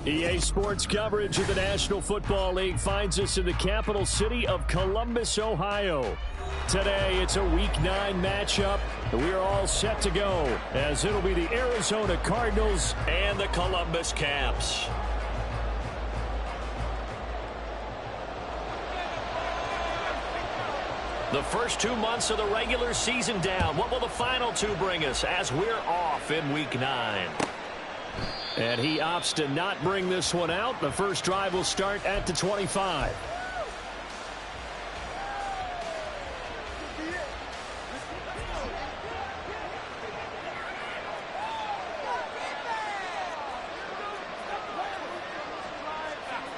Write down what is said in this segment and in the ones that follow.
EA Sports coverage of the National Football League finds us in the capital city of Columbus, Ohio. Today, it's a Week 9 matchup, and we are all set to go, as it'll be the Arizona Cardinals and the Columbus Caps. The first 2 months of the regular season down. What will the final 2 bring us as we're off in Week 9? And he opts to not bring this one out. The first drive will start at the 25.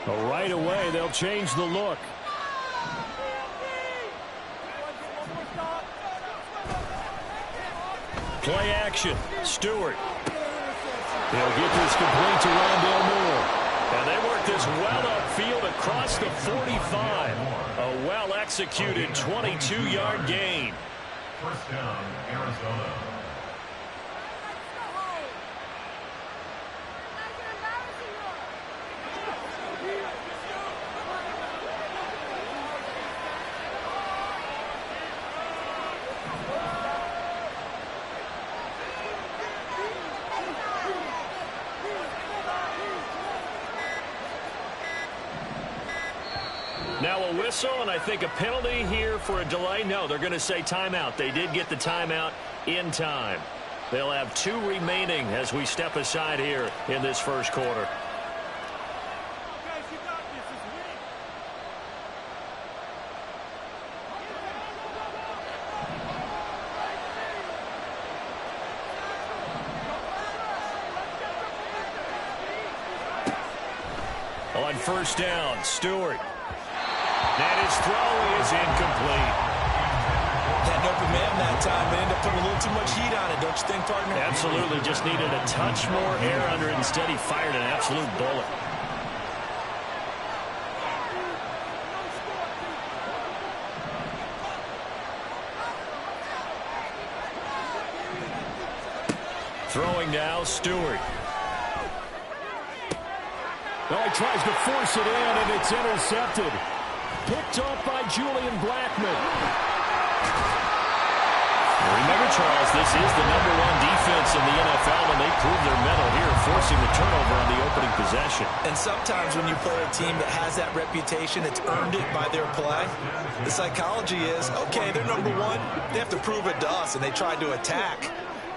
Right away, they'll change the look. Play action. Stewart. He'll get this complete to Rondale Moore. And they work this well upfield across the 45. A well-executed 22-yard gain. First down, Arizona. Now a whistle, and I think a penalty here for a delay. No, they're going to say timeout. They did get the timeout in time. They'll have 2 remaining as we step aside here in this first quarter. On first down, Stewart. And his throw is incomplete. Had an open man that time, but ended up putting a little too much heat on it, don't you think, partner? Absolutely. Just needed a touch more air under it. Instead, he fired an absolute bullet. Throwing now, Stewart. Well, he tries to force it in, and it's intercepted. Picked off by Julian Blackman. Remember, Charles, this is the #1 defense in the NFL, and they proved their mettle here, forcing the turnover on the opening possession. And sometimes when you play a team that has that reputation, it's earned it by their play. The psychology is, okay, they're #1. They have to prove it to us, and they tried to attack.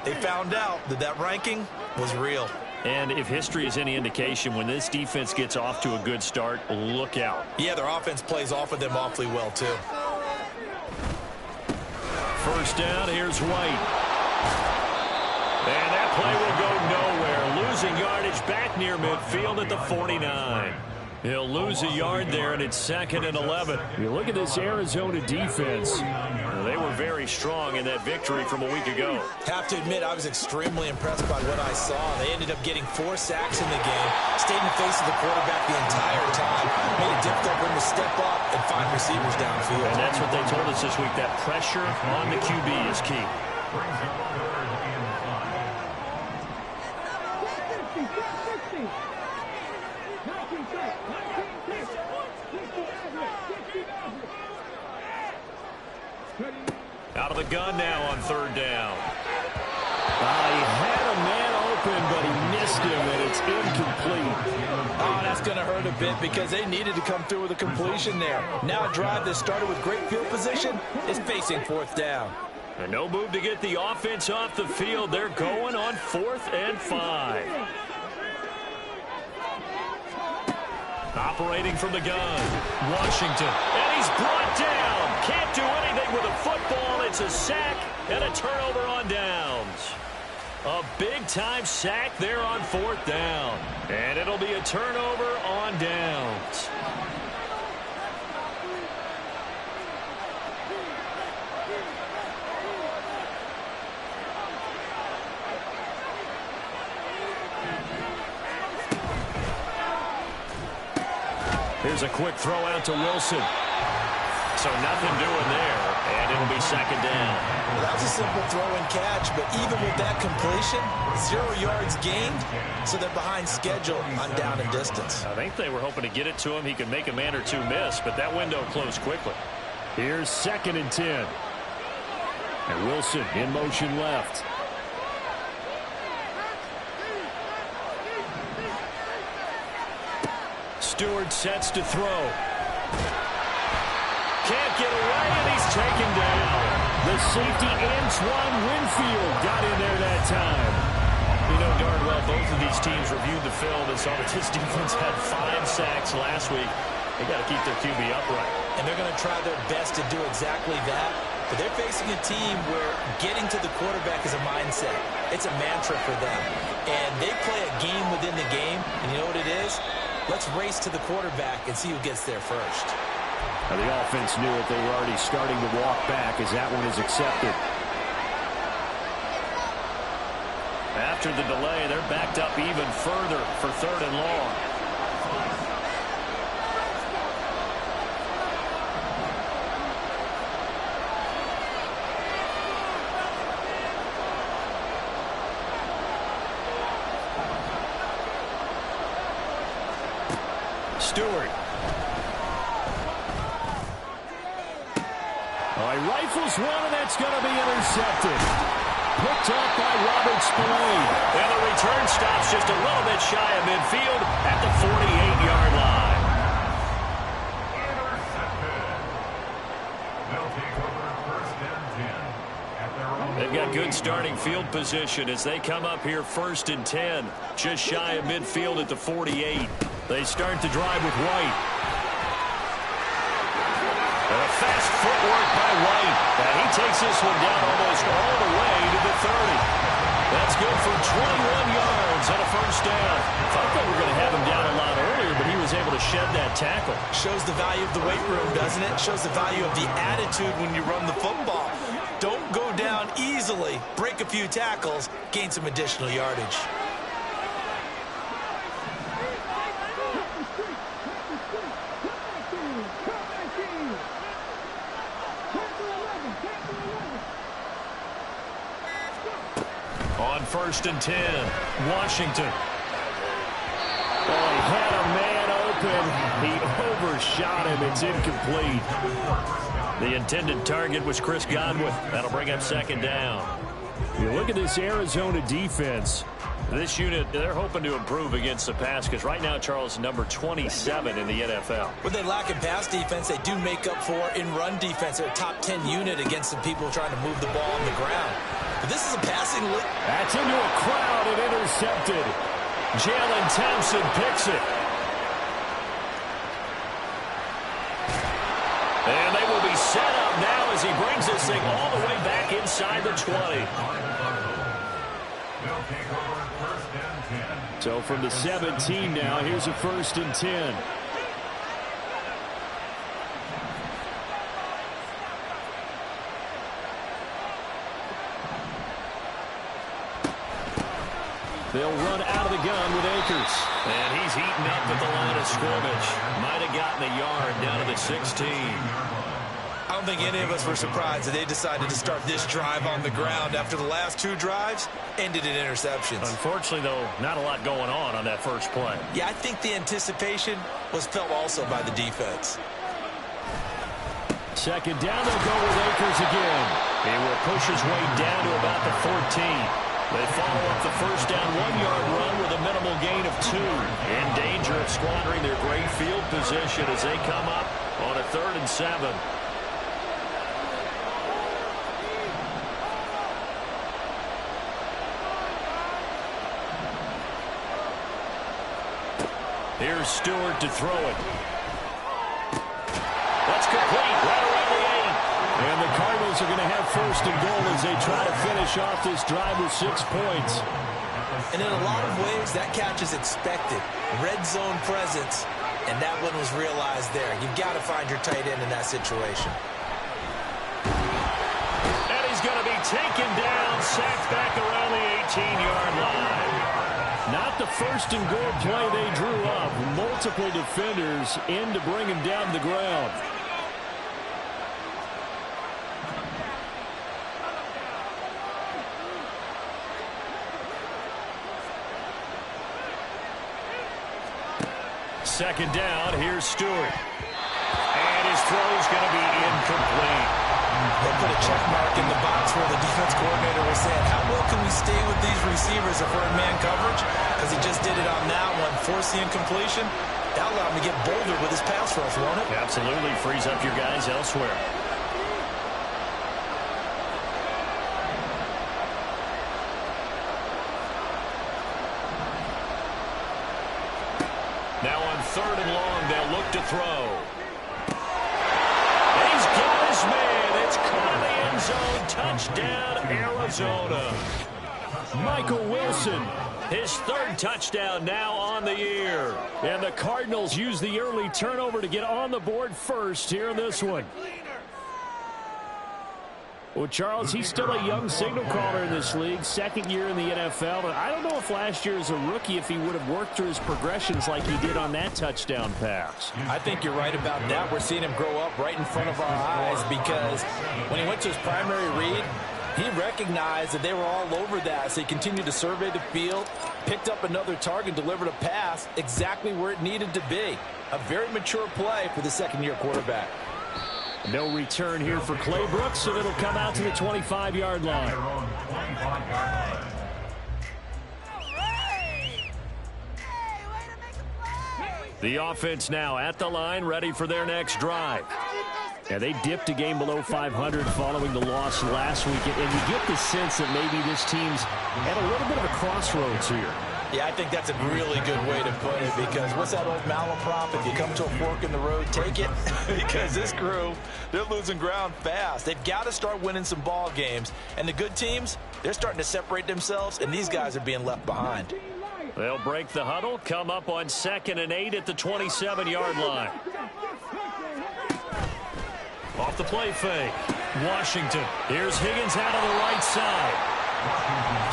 They found out that that ranking was real. And if history is any indication, when this defense gets off to a good start, look out. Yeah, their offense plays off of them awfully well, too. First down, here's White. And that play will go nowhere. Losing yardage back near midfield at the 49. He'll lose a yard there, and it's 2nd and 11. You look at this Arizona defense. They were very strong in that victory from a week ago. Have to admit, I was extremely impressed by what I saw. They ended up getting 4 sacks in the game, stayed in the face of the quarterback the entire time, made it difficult for him to step up and find receivers downfield. And that's what they told us this week, that pressure on the QB is key. Out of the gun now on 3rd down. He had a man open, but he missed him, and it's incomplete. Oh, that's going to hurt a bit because they needed to come through with a completion there. Now a drive that started with great field position is facing 4th down. And no move to get the offense off the field. They're going on 4th and 5. Operating from the gun, Washington. And he's brought down. Can't do anything with a football. It's a sack and a turnover on downs. A big-time sack there on 4th down. And it'll be a turnover on downs. Here's a quick throw out to Wilson. So nothing doing there, and it'll be second down. Well, that was a simple throw and catch, but even with that completion, 0 yards gained, so they're behind schedule on down and distance. I think they were hoping to get it to him. He could make a man or two miss, but that window closed quickly. Here's 2nd and 10. And Wilson in motion left. Stewart sets to throw. Can't get away, and he's taken down. The safety, Antoine Winfield, got in there that time. You know darn well both of these teams reviewed the film and saw that this defense had 5 sacks last week. They got to keep their QB upright. And they're going to try their best to do exactly that. But they're facing a team where getting to the quarterback is a mindset. It's a mantra for them. And they play a game within the game. And you know what it is? Let's race to the quarterback and see who gets there first. Now the offense knew it. They were already starting to walk back as that one is accepted. After the delay, they're backed up even further for 3rd and long. Stewart. He rifles one, and that's going to be intercepted. Picked up by Robert Spillane. And the return stops just a little bit shy of midfield at the 48-yard line. Intercepted. They'll take over 1st and 10 at their own. They've got good starting field position as they come up here 1st and 10. Just shy of midfield at the 48. They start the drive with White. Fast footwork by White. And he takes this one down almost all the way to the 30. That's good for 21 yards and a 1st down. Thought they were going to have him down a lot earlier, but he was able to shed that tackle. Shows the value of the weight room, doesn't it? Shows the value of the attitude when you run the football. Don't go down easily. Break a few tackles. Gain some additional yardage. On 1st and 10, Washington. Oh, he had a man open. He overshot him. It's incomplete. The intended target was Chris Godwin. That'll bring up 2nd down. You look at this Arizona defense. This unit, they're hoping to improve against the pass because right now, Charles, number 27 in the NFL. When they lack in pass defense, they do make up for in run defense. They're a top 10 unit against the people trying to move the ball on the ground. But this is a passing lick. That's into a crowd and intercepted. Jalen Thompson picks it. And they will be set up now as he brings this thing all the way back inside the 20. So from the 17 now, here's a 1st and 10. They'll run out of the gun with Akers. And he's heating up at the line of scrimmage. Might have gotten a yard down to the 16. I don't think any of us were surprised that they decided to start this drive on the ground after the last 2 drives ended in interceptions. Unfortunately, though, not a lot going on that first play. Yeah, I think the anticipation was felt also by the defense. 2nd down, they'll go with Akers again. He will push his way down to about the 14. They follow up the 1st down 1-yard run with a minimal gain of 2. In danger of squandering their great field position as they come up on a 3rd and 7. Here's Stewart to throw it. That's complete right around the 8. And the Cardinals are going to have 1st and goal as they try to finish off this drive with 6 points. And in a lot of ways, that catch is expected. Red zone presence, and that one was realized there. You've got to find your tight end in that situation. And he's going to be taken down, sacked back around the 18-yard line. Not the 1st and goal play they drew up. Multiple defenders in to bring him down to the ground. Second down, here's Stewart. And his throw's going to be incomplete. They put a check mark in the box where the defense coordinator was saying, how well can we stay with these receivers if we're in man coverage? Because he just did it on that one, forced the incompletion. That allowed him to get bolder with his pass rush, won't it? Absolutely frees up your guys elsewhere. Now on 3rd and long, they'll look to throw. He's got his man. It's caught in the end zone. Touchdown, Arizona. Michael Wilson, his 3rd touchdown now on the year. And the Cardinals use the early turnover to get on the board first here in this one. Well, Charles, he's still a young signal caller in this league, 2nd year in the NFL. But I don't know if last year as a rookie, if he would have worked through his progressions like he did on that touchdown pass. I think you're right about that. We're seeing him grow up right in front of our eyes because when he went to his primary read, he recognized that they were all over that. So he continued to survey the field, picked up another target, delivered a pass exactly where it needed to be. A very mature play for the 2nd-year quarterback. No return here for Clay Brooks, so it'll come out to the 25-yard line. The offense now at the line, ready for their next drive. Yeah, they dipped a game below 500 following the loss last week, and you get the sense that maybe this team's at a little bit of a crossroads here. Yeah, I think that's a really good way to put it because what's that old malaprop? If you come to a fork in the road, take it. Because this crew, they're losing ground fast. They've got to start winning some ball games. And the good teams, they're starting to separate themselves, and these guys are being left behind. They'll break the huddle, come up on 2nd and 8 at the 27-yard line. Off the play fake. Washington. Here's Higgins out on the right side.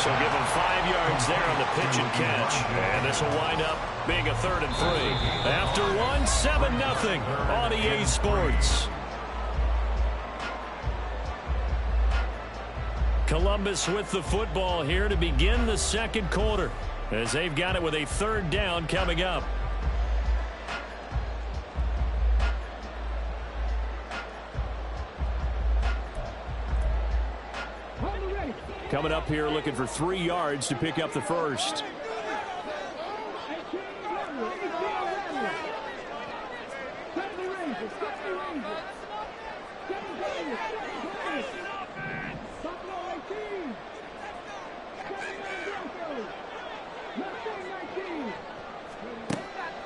So give him 5 yards there on the pitch and catch. And this will wind up being a 3rd and 3. After 1, 7-0 on EA Sports. Columbus with the football here to begin the 2nd quarter as they've got it with a 3rd down coming up. Coming up here looking for 3 yards to pick up the first.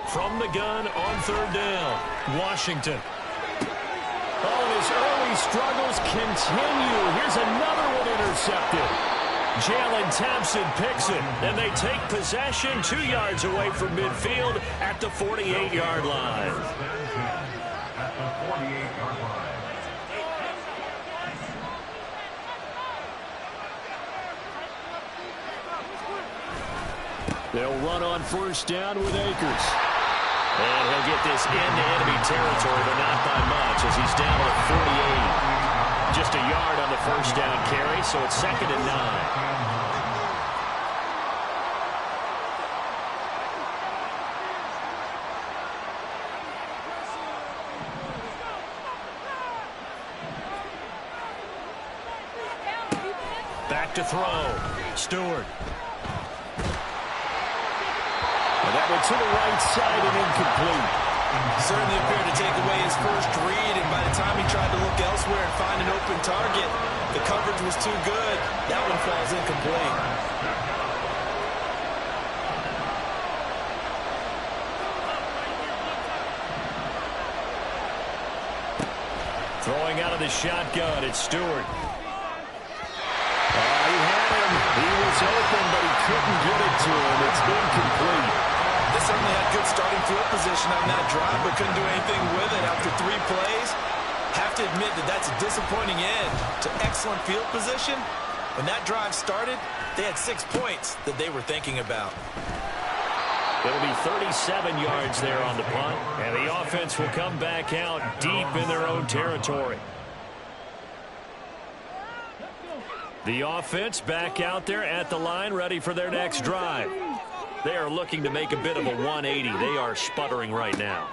From the gun on 3rd down, Washington. Oh, his early struggles continue. Here's another one intercepted. Jalen Thompson picks it, and they take possession 2 yards away from midfield at the 48-yard line. At the 48-yard line. They'll run on 1st down with Akers. And he'll get this into enemy territory, but not by much as he's down at 48. Just a yard on the 1st down carry, so it's 2nd and 9. Back to throw. Stewart. And that went to the right side and incomplete. Certainly appeared to take away his first read, and by the time he tried to look elsewhere and find an open target, the coverage was too good. That one falls incomplete. Throwing out of the shotgun, it's Stewart. He had him. He was open, but he couldn't get it to him. It's incomplete. They certainly had good starting field position on that drive, but couldn't do anything with it after 3 plays. Have to admit that that's a disappointing end to excellent field position. When that drive started, they had 6 points that they were thinking about. It'll be 37 yards there on the punt, and the offense will come back out deep in their own territory. The offense back out there at the line, ready for their next drive. They are looking to make a bit of a 180. They are sputtering right now.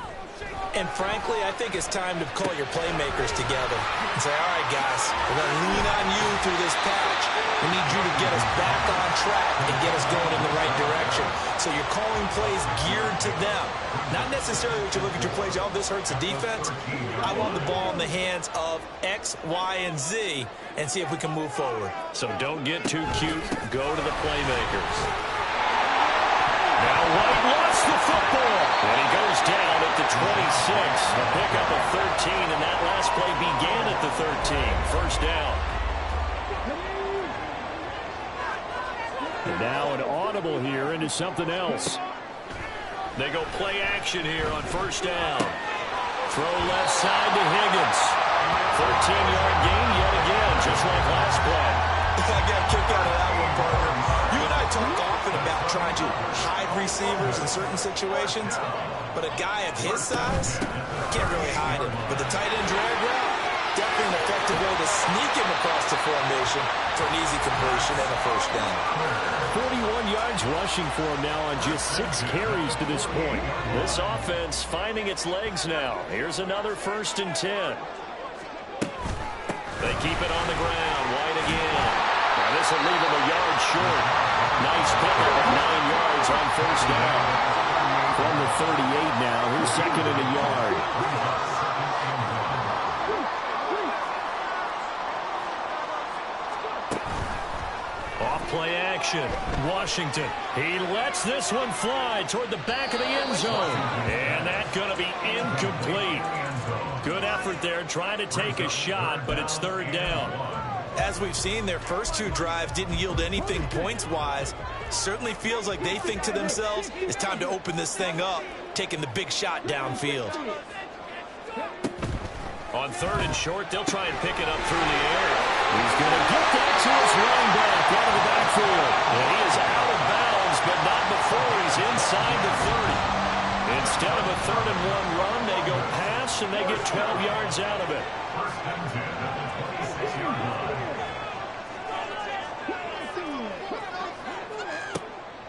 And frankly, I think it's time to call your playmakers together and say, all right, guys, we're going to lean on you through this patch. We need you to get us back on track and get us going in the right direction. So you're calling plays geared to them. Not necessarily that you look at your plays, oh, this hurts the defense. I want the ball in the hands of X, Y, and Z and see if we can move forward. So don't get too cute. Go to the playmakers. Now White lost the football. And he goes down at the 26. A pickup of 13, and that last play began at the 13. First down. And now an audible here into something else. They go play action here on first down. Throw left side to Higgins. 13-yard gain yet again, just like last play. I got a kick out of that one, partner. You and I talk often about trying to hide receivers in certain situations, but a guy of his size can't really hide him. But the tight end drag route, definitely an effective way to sneak him across the formation for an easy completion and a first down. 41 yards rushing for him now on just 6 carries to this point. This offense finding its legs now. Here's another 1st and 10. They keep it on the ground. White again. Now this will leave him a yard short. Nice pickup of 9 yards on first down. From the 38 now, here's 2nd and a yard. Off play action. Washington. He lets this one fly toward the back of the end zone. And that's going to be incomplete. Good effort there trying to take a shot, but it's 3rd down. As we've seen, their first 2 drives didn't yield anything points-wise. Certainly feels like they think to themselves, it's time to open this thing up, taking the big shot downfield. On 3rd and short, they'll try and pick it up through the air. He's going to get that to his running back out of the backfield. And he is out of bounds, but not before he's inside the 30. Instead of a 3rd and 1 run, they go pass, and they get 12 yards out of it.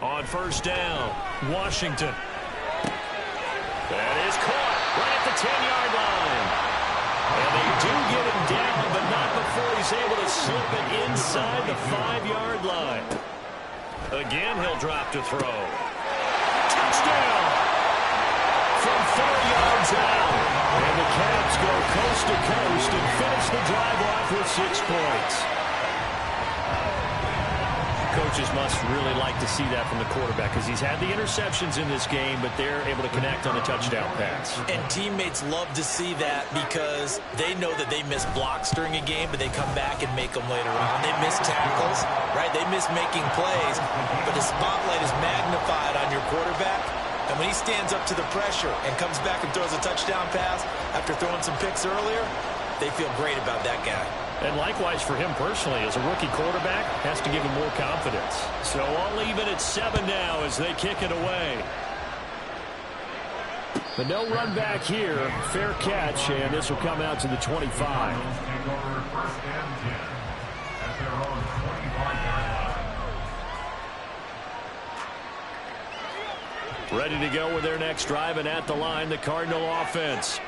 On first down, Washington. That is caught right at the 10-yard line. And they do get him down, but not before he's able to slip it inside the 5-yard line. Again, he'll drop to throw. Touchdown! From 4 yards out. And the Cavs go coast to coast and finish the drive off with 6 points. Coaches must really like to see that from the quarterback because he's had the interceptions in this game, but they're able to connect on the touchdown pass. And teammates love to see that because they know that they miss blocks during a game, but they come back and make them later on. They miss tackles, right? They miss making plays, but the spotlight is magnified on your quarterback. And when he stands up to the pressure and comes back and throws a touchdown pass after throwing some picks earlier, they feel great about that guy. And likewise for him personally, as a rookie quarterback, has to give him more confidence. So I'll leave it at 7 now as they kick it away. But no run back here. Fair catch, and this will come out to the 25. Ready to go with their next drive, and at the line, the Cardinal offense.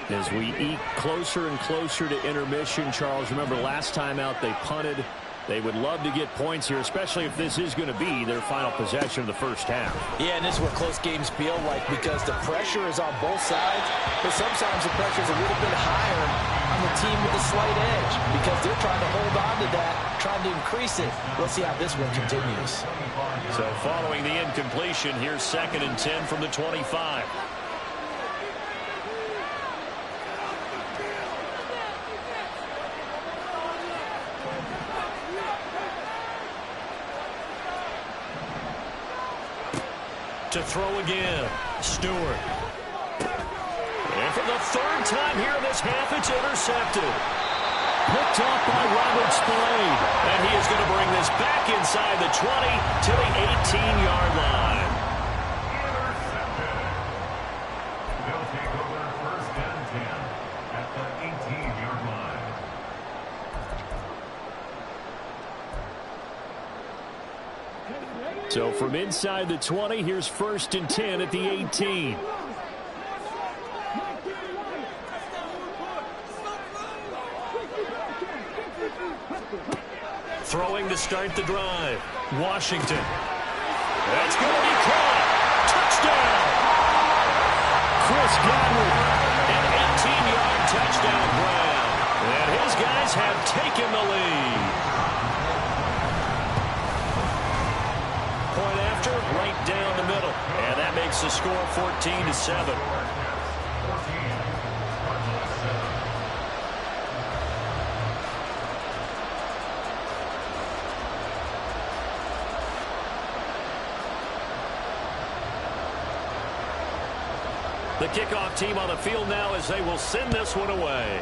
As we eke closer and closer to intermission, Charles, remember last time out they punted. They would love to get points here, especially if this is going to be their final possession of the first half. Yeah, and this is what close games feel like because the pressure is on both sides, but sometimes the pressure is a little bit higher on the team with a slight edge because they're trying to hold on to that, trying to increase it. We'll see how this one continues. So following the incompletion, here's 2nd and 10 from the 25. To throw again, Stewart. And for the 3rd time here in this half, it's intercepted. Picked off by Robert Spillane. And he is going to bring this back inside the 20 to the 18-yard line. They'll take over 1st and 10 at the 18-yard line. So from inside the 20, here's 1st and 10 at the 18. Throwing to start the drive. Washington. That's going to be caught. Touchdown. Chris Godwin. An 18-yard touchdown grab. And his guys have taken the lead. Point after, right down the middle. And that makes the score 14-7. The kickoff team on the field now as they will send this one away.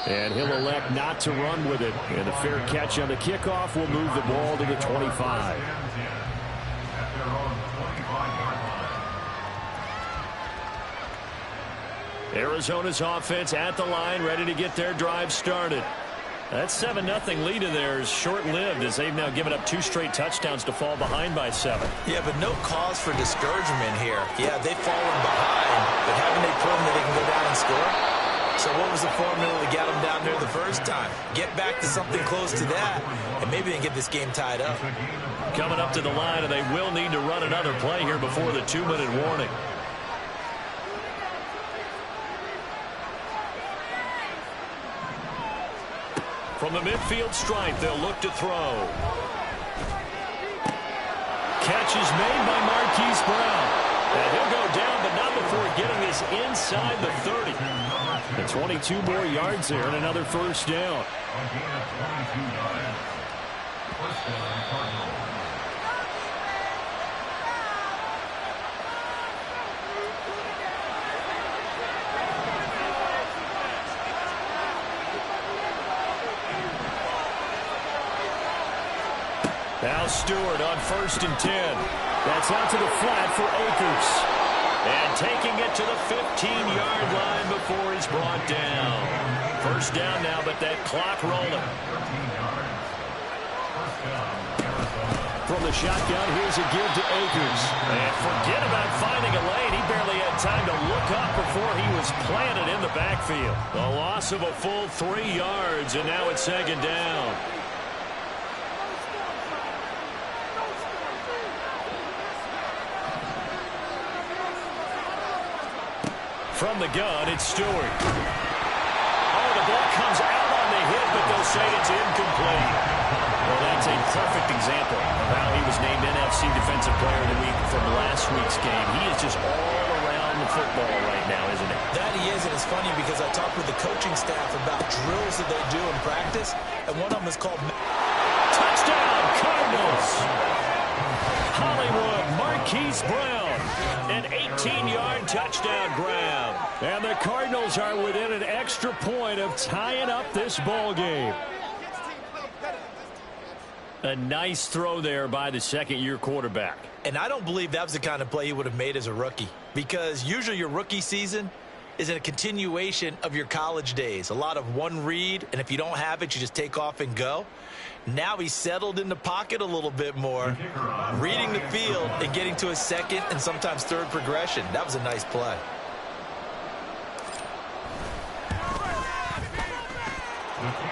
And he'll elect not to run with it. And a fair catch on the kickoff will move the ball to the 25. Arizona's offense at the line, ready to get their drive started. That 7-0 lead in there is short-lived as they've now given up 2 straight touchdowns to fall behind by 7. Yeah, but no cause for discouragement here. Yeah, they've fallen behind, but haven't they proven that they can go down and score? So what was the formula to get them down there the first time? Get back to something close to that, and maybe they can get this game tied up. Coming up to the line, and they will need to run another play here before the 2-minute warning. From the midfield stripe, they'll look to throw. Catch is made by Marquise Brown. And he'll go down, but not before getting this inside the 30. And 22 more yards there and another first down. Now Stewart on 1st and 10. That's out to the flat for Akers. And taking it to the 15-yard line before he's brought down. First down now, but that clock rolling. From the shotgun, here's a give to Akers. And forget about finding a lane. He barely had time to look up before he was planted in the backfield. A loss of a full 3 yards, and now it's 2nd down. From the gun, it's Stewart. Oh, the ball comes out on the hit, but they'll say it's incomplete. Well, that's a perfect example of how he was named NFC Defensive Player of the Week from last week's game. He is just all around the football right now, isn't he? That he is, and it's funny because I talked with the coaching staff about drills that they do in practice, and one of them is called... Touchdown, Cardinals! Hollywood, Marquise Brown. An 18-yard touchdown grab. And the Cardinals are within an extra point of tying up this ball game. A nice throw there by the second-year quarterback. And I don't believe that was the kind of play he would have made as a rookie, because usually your rookie season is a continuation of your college days. A lot of one read, and if you don't have it, you just take off and go. Now he's settled in the pocket a little bit more, reading the field and getting to a second and sometimes third progression. That was a nice play.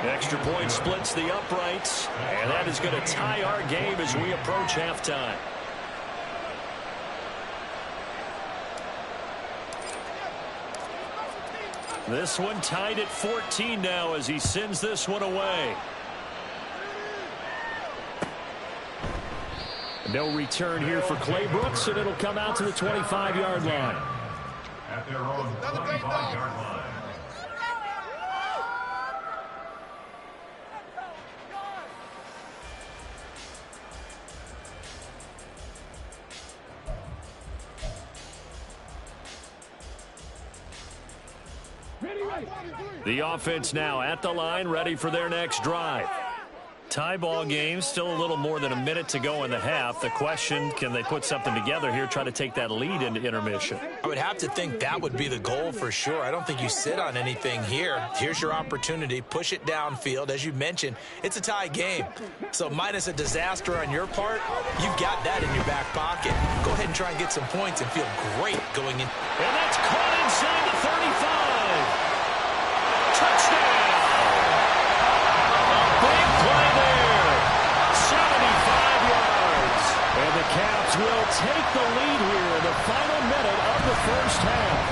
Extra point splits the uprights, and that is going to tie our game as we approach halftime. This one tied at 14 now as he sends this one away. No return here for Clay Brooks, and it'll come out to the 25-yard line. At their own 25-yard line. The offense now at the line, ready for their next drive. Tie ball game, still a little more than a minute to go in the half. The question, can they put something together here, try to take that lead into intermission? I would have to think that would be the goal for sure. I don't think you sit on anything here. Here's your opportunity. Push it downfield. As you mentioned, it's a tie game. So minus a disaster on your part, you've got that in your back pocket. Go ahead and try and get some points and feel great going in. And that's caught inside the 35. Touchdown! Big play there. 75 yards. And the Caps will take the lead here in the final minute of the first half.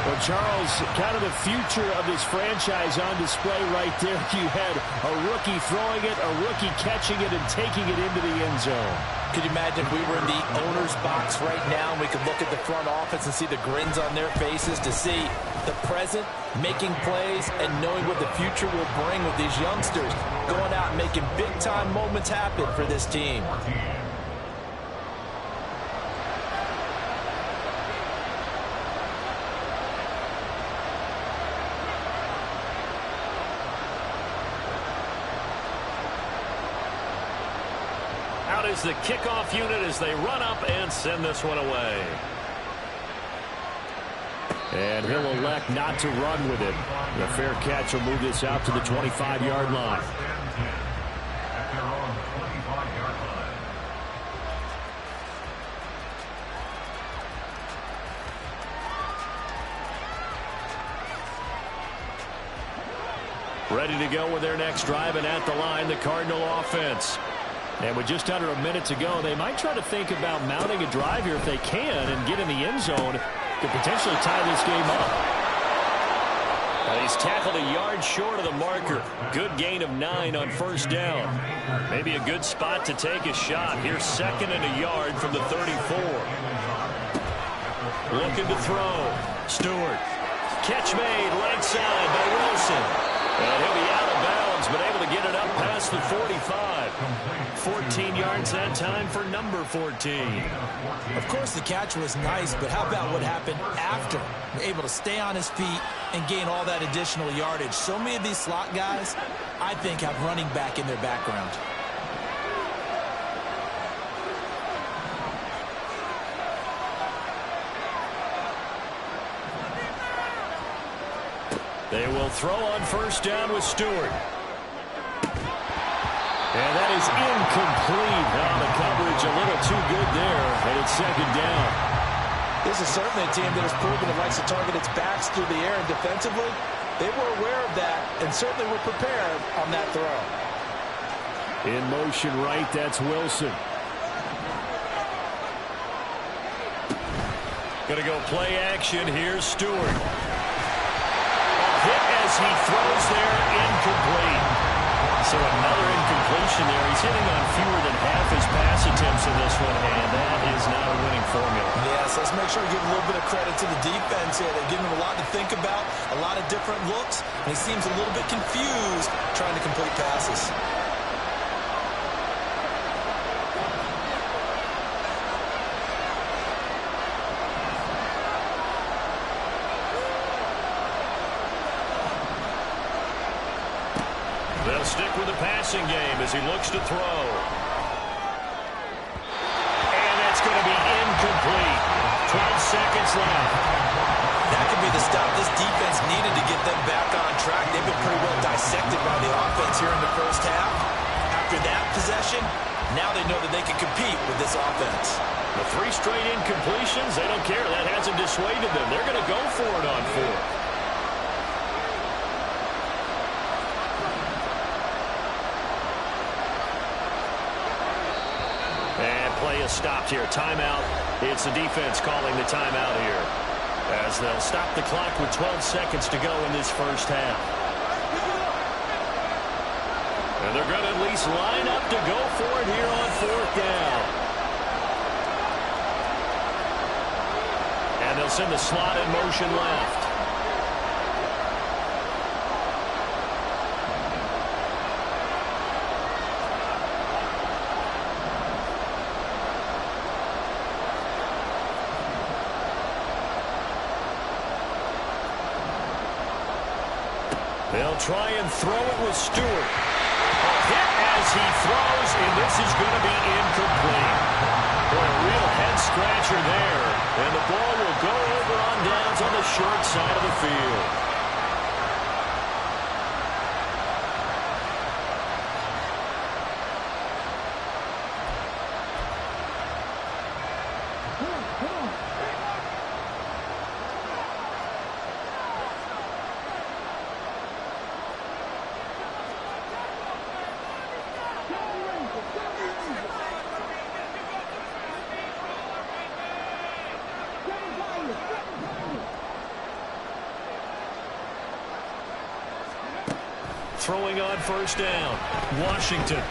Well, Charles, kind of the future of this franchise on display right there. You had a rookie throwing it, a rookie catching it, and taking it into the end zone. Could you imagine if we were in the owner's box right now and we could look at the front office and see the grins on their faces, to see the present making plays and knowing what the future will bring with these youngsters going out and making big-time moments happen for this team. Out is the kickoff unit as they run up and send this one away. And he'll elect not to run with it. The fair catch will move this out to the 25-yard line. At their own 25-yard line. Ready to go with their next drive, and at the line, the Cardinal offense. And with just under a minute to go, they might try to think about mounting a drive here if they can and get in the end zone to potentially tie this game up. He's tackled a yard short of the marker. Good gain of 9 on first down. Maybe a good spot to take a shot. Here's 2nd and a yard from the 34. Looking to throw. Stewart. Catch made right side by Wilson. And he'll be out of bounds, but able to get it up past the 45. 14 yards that time for number 14. Of course, the catch was nice, but how about what happened after? Able to stay on his feet and gain all that additional yardage. So many of these slot guys, I think, have running back in their background. They will throw on first down with Stewart. And that is incomplete. Oh, the coverage a little too good there, and it's 2nd down. This is certainly a team that has proven it likes to target its backs through the air, and defensively, they were aware of that and certainly were prepared on that throw. In motion right, that's Wilson. Gonna go play action. Here's Stewart. Hit as he throws there, incomplete. So another incompletion there. He's hitting on fewer than half his pass attempts in this one, and that is not a winning formula. Yes, let's make sure we give a little bit of credit to the defense here. They're giving him a lot to think about, a lot of different looks, and he seems a little bit confused trying to complete passes. They'll stick with the passing game as he looks to throw. And that's going to be incomplete. 12 seconds left. That could be the stop this defense needed to get them back on track. They've been pretty well dissected by the offense here in the first half. After that possession, now they know that they can compete with this offense. The 3 straight incompletions, they don't care. That hasn't dissuaded them. They're going to go for it on 4th. Play is stopped here. Timeout. It's the defense calling the timeout here, as they'll stop the clock with 12 seconds to go in this first half. And they're going to at least line up to go for it here on 4th down. And they'll send the slot in motion left. They'll try and throw it with Stewart. A hit as he throws, and this is going to be incomplete. Boy, a real head-scratcher there. And the ball will go over on downs on the short side of the field. Throwing on first down. Washington.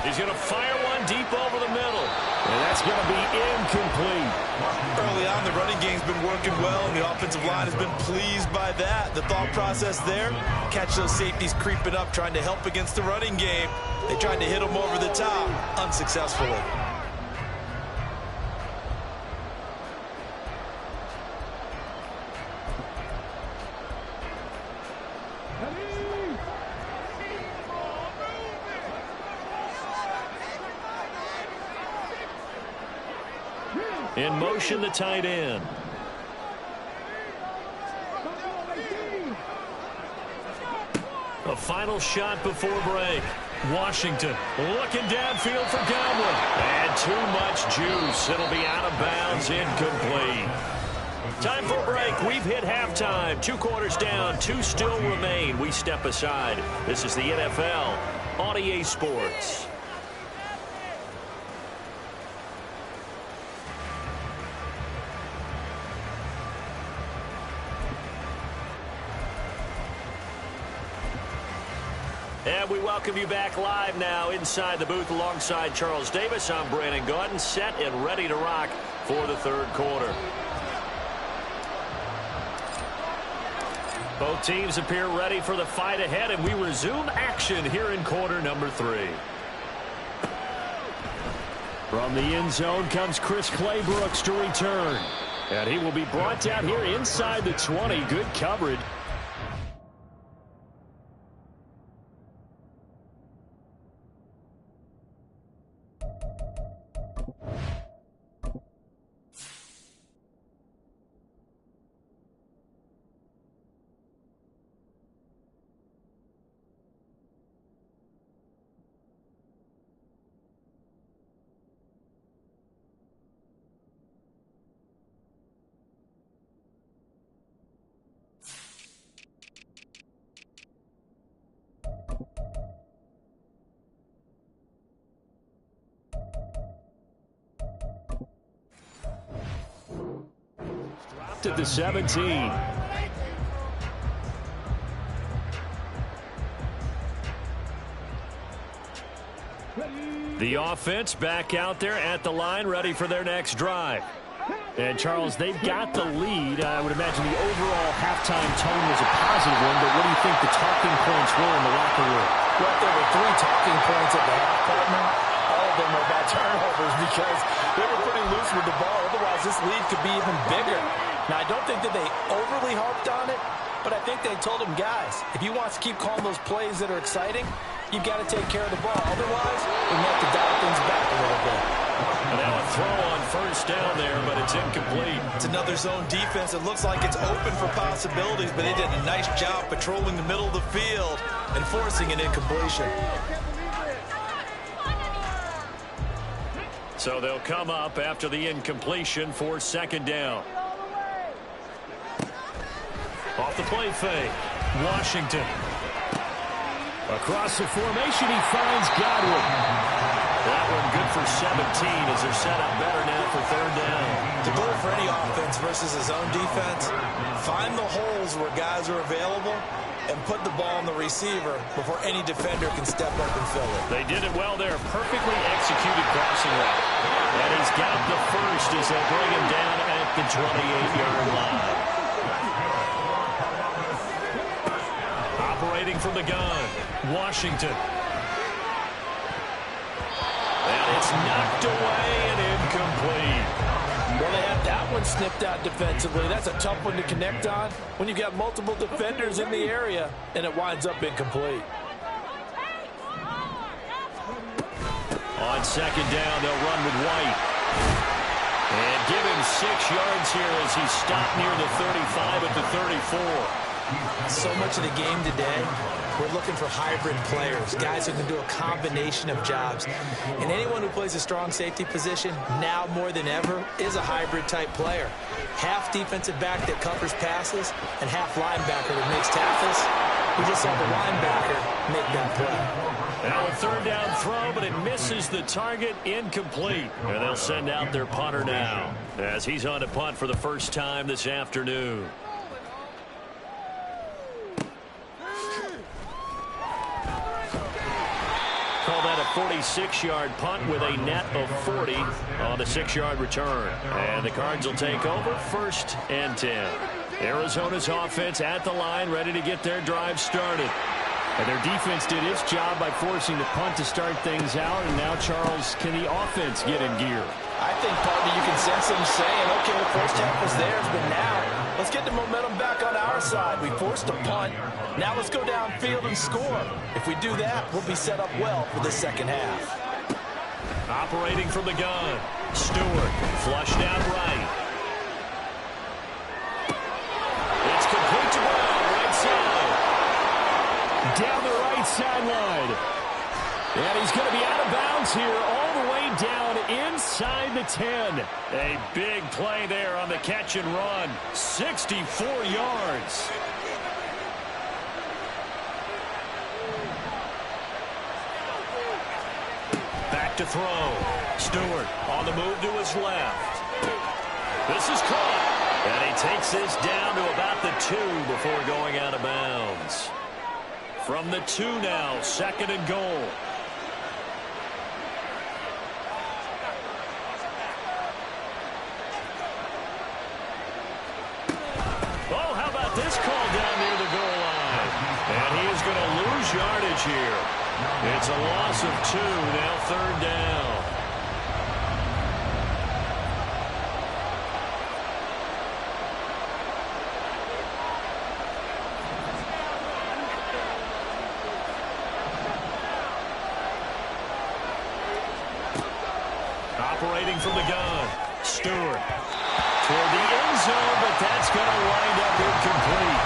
He's going to fire one deep over the middle. And that's going to be incomplete. Early on, the running game's been working well, and the offensive line has been pleased by that. The thought process there, catch those safeties creeping up, trying to help against the running game. They tried to hit them over the top, unsuccessfully. In motion, the tight end. A final shot before break. Washington looking downfield for Godwin. And too much juice. It'll be out of bounds, incomplete. Time for a break. We've hit halftime. 2 quarters down, 2 still remain. We step aside. This is the NFL on EA Sports. And we welcome you back live now inside the booth alongside Charles Davis. I'm Brandon Gaudin, set and ready to rock for the third quarter. Both teams appear ready for the fight ahead, and we resume action here in quarter number 3. From the end zone comes Chris Claybrooks to return. And he will be brought down here inside the 20. Good coverage. At the 17. The offense back out there at the line, ready for their next drive. And, Charles, they've got the lead. I would imagine the overall halftime tone was a positive one, but what do you think the talking points were in the locker room? Well, there were 3 talking points at the half, partner. All of them were about turnovers because they were pretty loose with the ball. Otherwise, this lead could be even bigger. Now, I don't think that they overly harped on it, but I think they told them, guys, if you want to keep calling those plays that are exciting, you've got to take care of the ball. Otherwise, we have to dial things back a little bit. And now a throw on first down there, but it's incomplete. It's another zone defense. It looks like it's open for possibilities, but they did a nice job patrolling the middle of the field and forcing an incompletion. So they'll come up after the incompletion for second down. Off the play fake. Washington. Across the formation, he finds Godwin. That one good for 17 as they're set up better now for third down. The goal for any offense versus a zone defense, find the holes where guys are available and put the ball on the receiver before any defender can step up and fill it. They did it well there. Perfectly executed crossing route. And he's got the first as they'll bring him down at the 28-yard line. Operating from the gun, Washington. And it's knocked away and incomplete. Well, they had that one one snipped out defensively. That's a tough one to connect on when you've got multiple defenders in the area, and it winds up incomplete. On second down, they'll run with White. And give him 6 yards here as he stopped near the 35 at the 34. So much of the game today, we're looking for hybrid players, guys who can do a combination of jobs. And anyone who plays a strong safety position, now more than ever, is a hybrid type player. Half defensive back that covers passes, and half linebacker that makes tackles. We just saw the linebacker make that play. Now a third down throw, but it misses the target, incomplete. And they'll send out their punter now as he's on to punt for the first time this afternoon. Call that a 46-yard punt with a net of 40 on the 6-yard return. And the Cards will take over 1st and 10. Arizona's offense at the line, ready to get their drive started. And their defense did its job by forcing the punt to start things out. And now, Charles, can the offense get in gear? I think, partner, you can sense them saying, okay, the first half was theirs, but now let's get the momentum back on our side. We forced a punt. Now let's go downfield and score. If we do that, we'll be set up well for the second half. Operating from the gun, Stewart flushed out right. It's complete to Brown, right side. Down the right sideline. And he's going to be out of bounds here all the way down inside the 10. A big play there on the catch and run. 64 yards. Back to throw. Stewart on the move to his left. This is caught. And he takes this down to about the 2 before going out of bounds. From the 2 now, 2nd and goal. Oh, how about this call down near the goal line? And he is going to lose yardage here. It's a loss of 2, now 3rd down. Operating from the gun, Stewart toward the end zone, but that's going to wind up incomplete.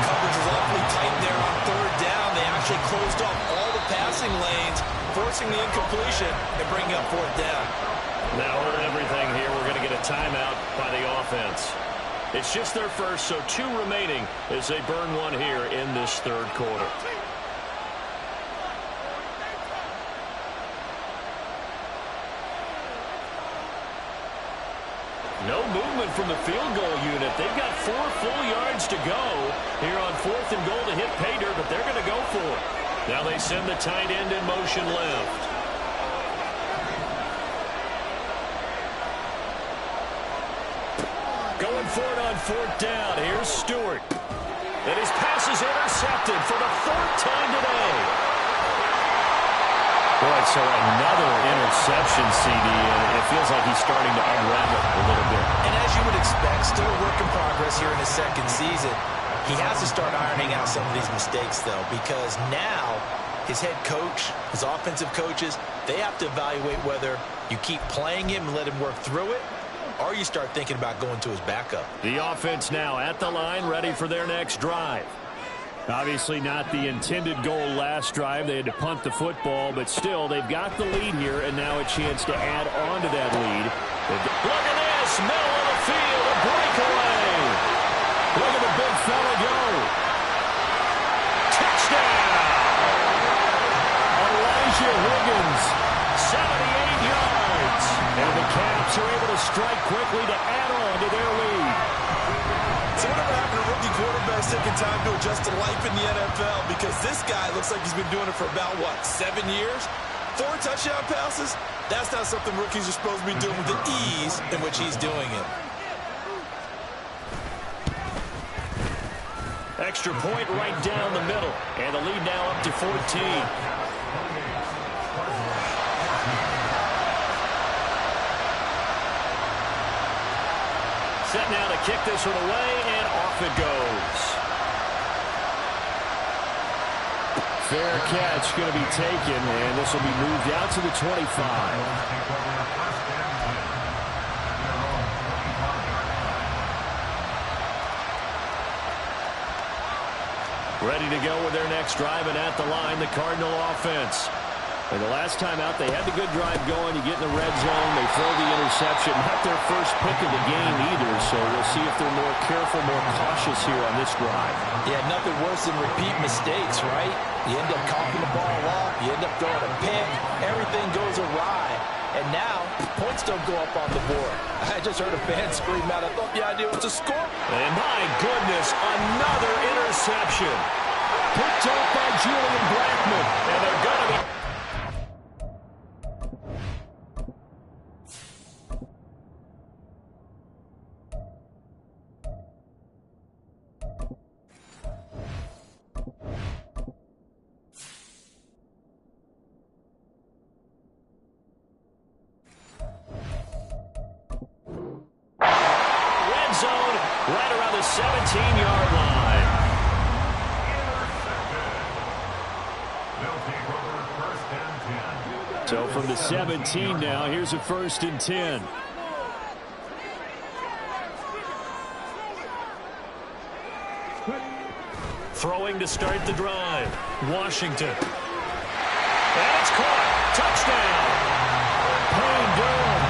Coverage is awfully tight there on 3rd down. They actually closed off all the passing lanes, forcing the incompletion and bringing up 4th down. Now with everything here, we're going to get a timeout by the offense. It's just their first, so 2 remaining as they burn one here in this 3rd quarter. No movement from the field goal unit. They've got 4 full yards to go here on 4th and goal to hit pay dirt, but they're going to go for it. Now they send the tight end in motion left. Going for it on 4th down. Here's Stewart. And his pass is intercepted for the 4th time today. Boy, so another interception, CD, and it feels like he's starting to unravel a little bit. And as you would expect, still a work in progress here in his 2nd season. He has to start ironing out some of these mistakes, though, because now his head coach, his offensive coaches, they have to evaluate whether you keep playing him and let him work through it, or you start thinking about going to his backup. The offense now at the line, ready for their next drive. Obviously not the intended goal last drive. They had to punt the football, but still, they've got the lead here, and now a chance to add on to that lead. Look at this, middle of the field, a breakaway. Look at the big fella go. Touchdown! Elijah Higgins, 78 yards. And the Caps are able to strike quickly to add on to their lead. So whatever happened to rookie quarterbacks taking time to adjust to life in the NFL? Because this guy looks like he's been doing it for about, 7 years? 4 touchdown passes? That's not something rookies are supposed to be doing with the ease in which he's doing it. Extra point right down the middle. And the lead now up to 14. Set now to kick this one away, and off it goes. Fair catch going to be taken, and this will be moved out to the 25. Ready to go with their next drive, and at the line, the Cardinal offense. And the last time out, they had the good drive going. You get in the red zone, they throw the interception. Not their first pick of the game either, so we'll see if they're more careful, more cautious here on this drive. Yeah, nothing worse than repeat mistakes, right? You end up coughing the ball up, you end up throwing a pick, everything goes awry. And now, points don't go up on the board. I just heard a fan scream out, I thought the idea was to score. And my goodness, another interception. Picked up by Julian Blackmon, and they're going to be... zone right around the 17-yard line. So from the 17 now, here's a 1st and 10. Throwing to start the drive. Washington. And it's caught. Touchdown. Payne Durham.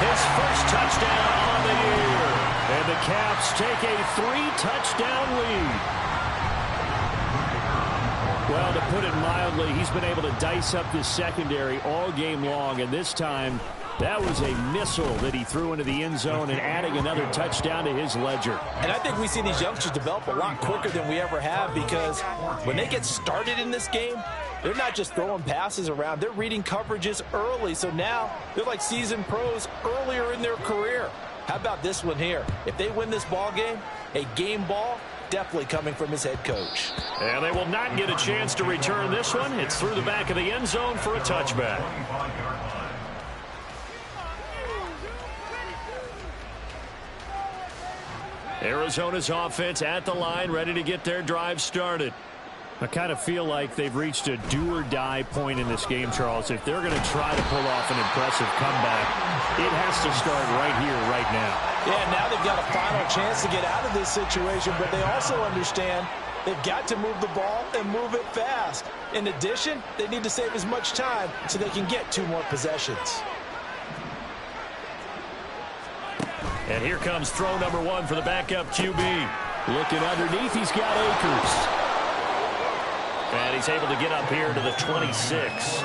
His first touchdown on the year. And the Caps take a 3-touchdown lead. Well, to put it mildly, he's been able to dice up this secondary all game long. And this time, that was a missile that he threw into the end zone and adding another touchdown to his ledger. And I think we see these youngsters develop a lot quicker than we ever have, because when they get started in this game, they're not just throwing passes around. They're reading coverages early. So now they're like seasoned pros earlier in their career. How about this one here? If they win this ball game, a game ball, definitely coming from his head coach. And they will not get a chance to return this one. It's through the back of the end zone for a touchback. Arizona's offense at the line, ready to get their drive started. I kind of feel like they've reached a do-or-die point in this game, Charles. If they're going to try to pull off an impressive comeback, it has to start right here, right now. Yeah, now they've got a final chance to get out of this situation, but they also understand they've got to move the ball and move it fast. In addition, they need to save as much time so they can get 2 more possessions. And here comes throw number 1 for the backup QB. Looking underneath, he's got Akers. And he's able to get up here to the 26.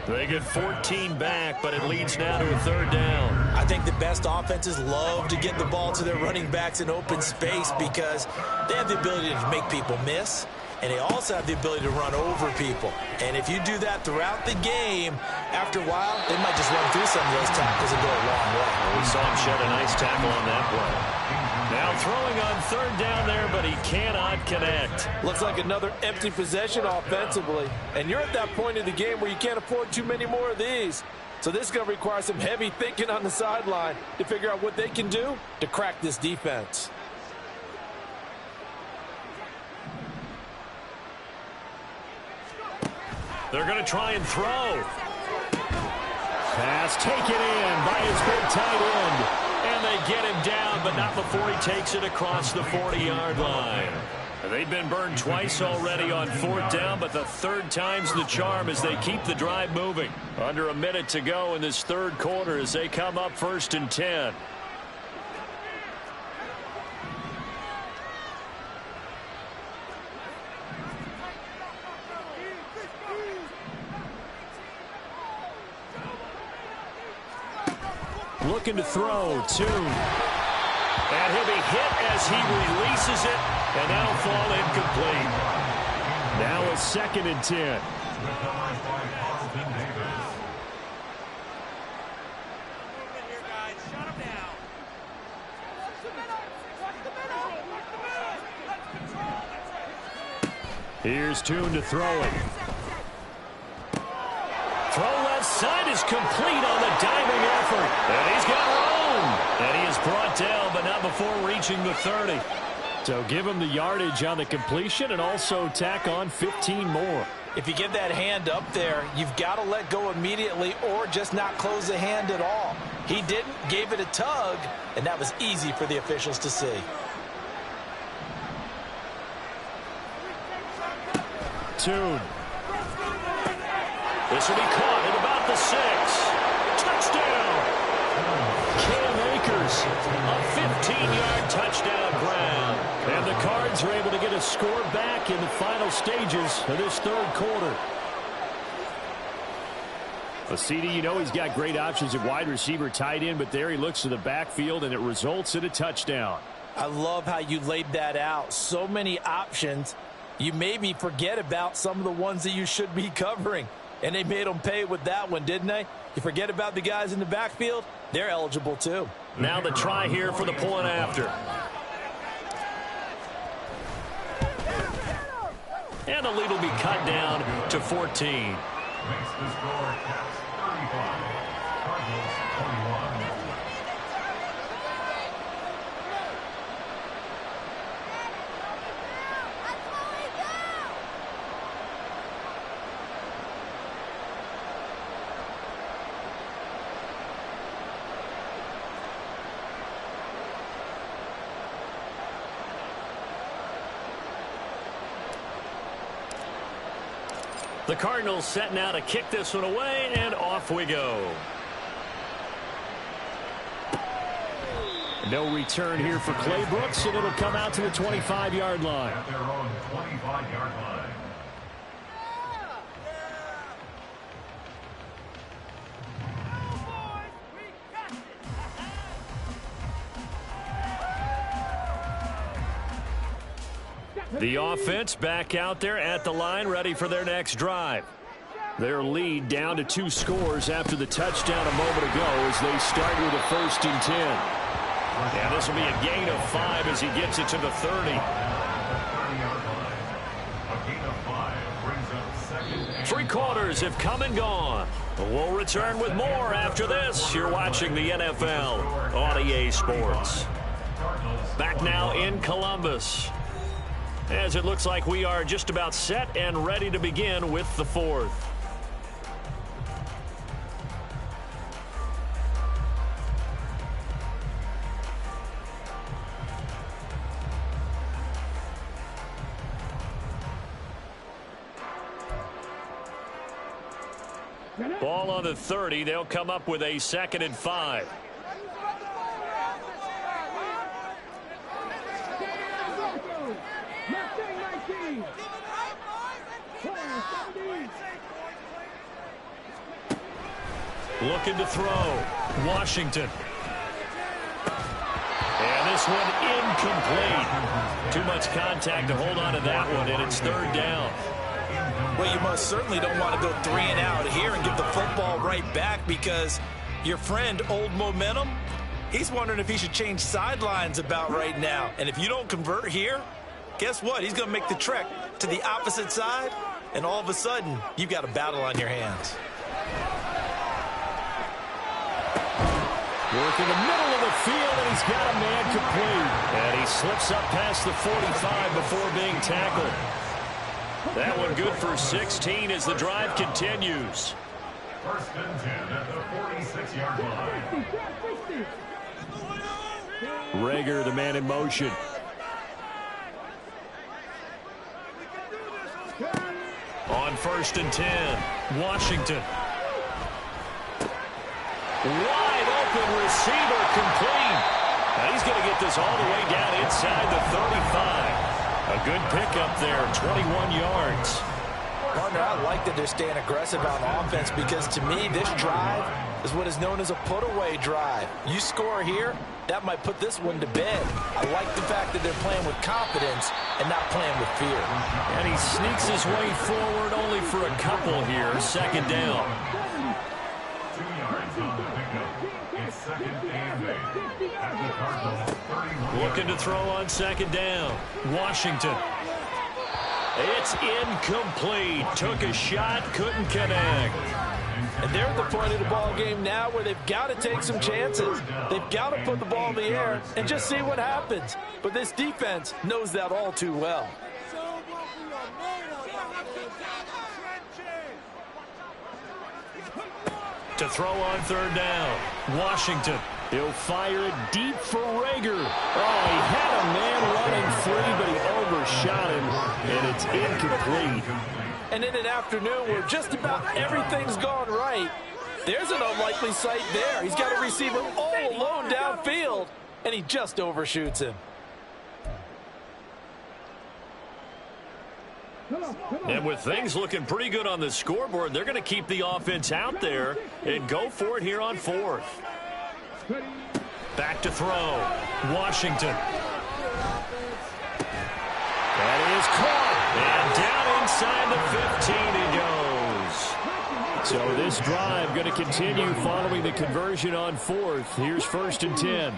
They get 14 back, but it leads now to a 3rd down. I think the best offenses love to get the ball to their running backs in open space because they have the ability to make people miss, and they also have the ability to run over people. And if you do that throughout the game, after a while, they might just run through some of those tackles and go a long way. We saw him shed a nice tackle on that play. Now throwing on 3rd down there, but he cannot connect. Looks like another empty possession offensively. And you're at that point in the game where you can't afford too many more of these. So this is going to require some heavy thinking on the sideline to figure out what they can do to crack this defense. They're going to try and throw. Pass taken in by his big tight end. And they get him down, but not before he takes it across the 40-yard line. They've been burned twice already on 4th down, but the 3rd time's the charm as they keep the drive moving. Under a minute to go in this 3rd quarter as they come up 1st and 10. Looking to throw, Tune. And he'll be hit as he releases it, and that'll fall incomplete. Now a 2nd and 10. Here's Tune to throw it. Throw left side is complete on the diving effort. And he's got room. And he is brought down, but not before before reaching the 30. So give him the yardage on the completion and also tack on 15 more. If you give that hand up there, you've got to let go immediately or just not close the hand at all. He didn't, gave it a tug, and that was easy for the officials to see. Tune. This will be caught at about the 6. Touchdown! Cam Akers, a 15-yard touchdown grab. And the Cards are able to get a score back in the final stages of this third quarter. A CD, you know he's got great options at wide receiver, tight end, but there he looks to the backfield, and it results in a touchdown. I love how you laid that out. So many options. You maybe forget about some of the ones that you should be covering. And they made them pay with that one, didn't they? You forget about the guys in the backfield, they're eligible too. Now the try here for the point after. And the lead will be cut down to 14. Makes the score Caps 35, Cardinals 21. The Cardinals set now to kick this one away, and off we go. No return here for Clay Brooks, and it'll come out to the 25-yard line. At their own 25-yard line. The offense back out there at the line, ready for their next drive. Their lead down to 2 scores after the touchdown a moment ago as they start with a 1st and 10. And this will be a gain of 5 as he gets it to the 30. A gain of 5 brings up 2nd and 3 quarters have come and gone. We'll return with more after this. You're watching the NFL on EA Sports. Back now in Columbus, as it looks like we are just about set and ready to begin with the 4th. Ball on the 30. They'll come up with a 2nd and 5. Looking to throw. Washington. And this one incomplete. Too much contact to hold on to that one, and it's 3rd down. Well, you most certainly don't want to go 3 and out here and give the football right back because your friend, Old Momentum, he's wondering if he should change sidelines about right now. And if you don't convert here, guess what? He's going to make the trek to the opposite side, and all of a sudden, you've got a battle on your hands. Work in the middle of the field, and he's got a man complete. And he slips up past the 45 before being tackled. That one good for 16 as the drive continues. 1st and 10 at the 46-yard line. Rager, the man in motion. On 1st and 10, Washington. Wide open receiver complete. And he's going to get this all the way down inside the 35. A good pickup there, 21 yards. Partner, I like that they're staying aggressive on offense because to me, this drive is what is known as a put-away drive. You score here, that might put this one to bed. I like the fact that they're playing with confidence and not playing with fear. And he sneaks his way forward only for a couple here. 2nd down. 2 yards on the pickup. It's 2nd and 8 at the Cardinals 31. Looking to throw on 2nd down. Washington. It's incomplete. Took a shot, couldn't connect. And they're at the point of the ball game now where they've got to take some chances. They've got to put the ball in the air and just see what happens. But this defense knows that all too well. To throw on third down, Washington. He'll fire it deep for Rager. Oh, he had a man running free, but he overshot him, and it's incomplete. And in an afternoon where just about everything's gone right, there's an unlikely sight there. He's got a receiver all alone downfield, and he just overshoots him. And with things looking pretty good on the scoreboard, they're going to keep the offense out there and go for it here on fourth. Back to throw. Washington. That is caught. And down inside the 15 he goes. So this drive going to continue following the conversion on fourth. Here's 1st and 10.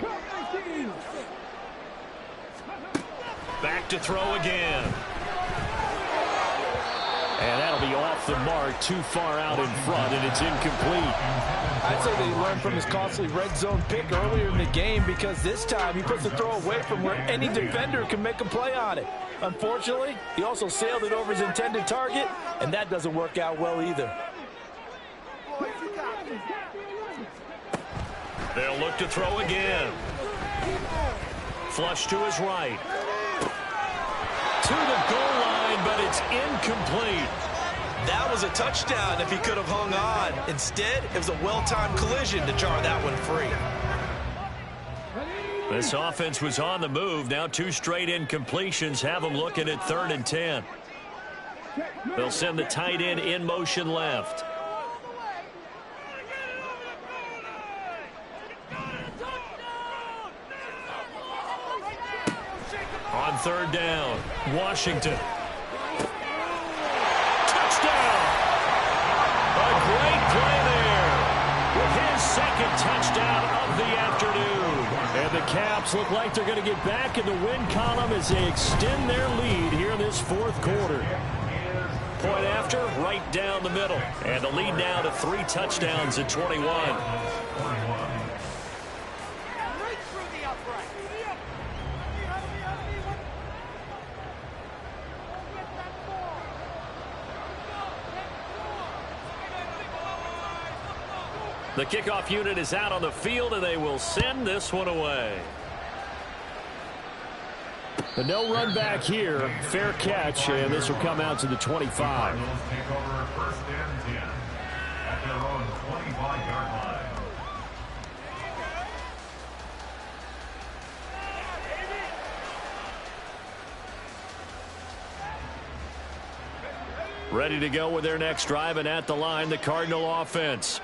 Back to throw again. And that'll be off the mark, too far out in front, and it's incomplete. I'd say that he learned from his costly red zone pick earlier in the game, because this time he puts the throw away from where any defender can make a play on it. Unfortunately, he also sailed it over his intended target, and that doesn't work out well either. They'll look to throw again. Flush to his right. To the goal line, but it's incomplete. That was a touchdown if he could have hung on. Instead, it was a well-timed collision to jar that one free. This offense was on the move. Now 2 straight incompletions have them looking at 3rd and 10. They'll send the tight end in motion left. On 3rd down, Washington. Touchdown! A great play there with his 2nd touchdown of the afternoon. And the Caps look like they're going to get back in the win column as they extend their lead here in this 4th quarter. Point after, right down the middle. And the lead now to 3 touchdowns at 21. The kickoff unit is out on the field, and they will send this one away. But no run back here. Fair catch, and this will come out to the 25. Take over 1st and 10 at their own 25-yard line. Ready to go with their next drive, and at the line, the Cardinal offense.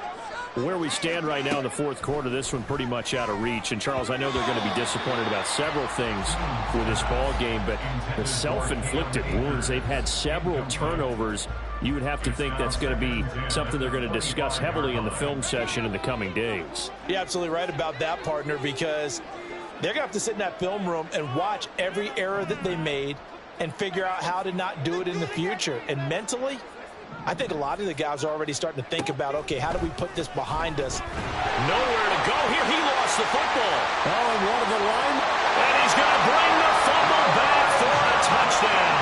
Where we stand right now in the 4th quarter, this one pretty much out of reach. And, Charles, I know they're going to be disappointed about several things with this ball game, but the self-inflicted wounds, they've had several turnovers. You would have to think that's going to be something they're going to discuss heavily in the film session in the coming days. You're absolutely right about that, partner, because they're going to have to sit in that film room and watch every error that they made and figure out how to not do it in the future. And mentally, I think a lot of the guys are already starting to think about, okay, how do we put this behind us? Nowhere to go here. He lost the football. Oh, and one of the line. And he's going to bring the fumble back for a touchdown.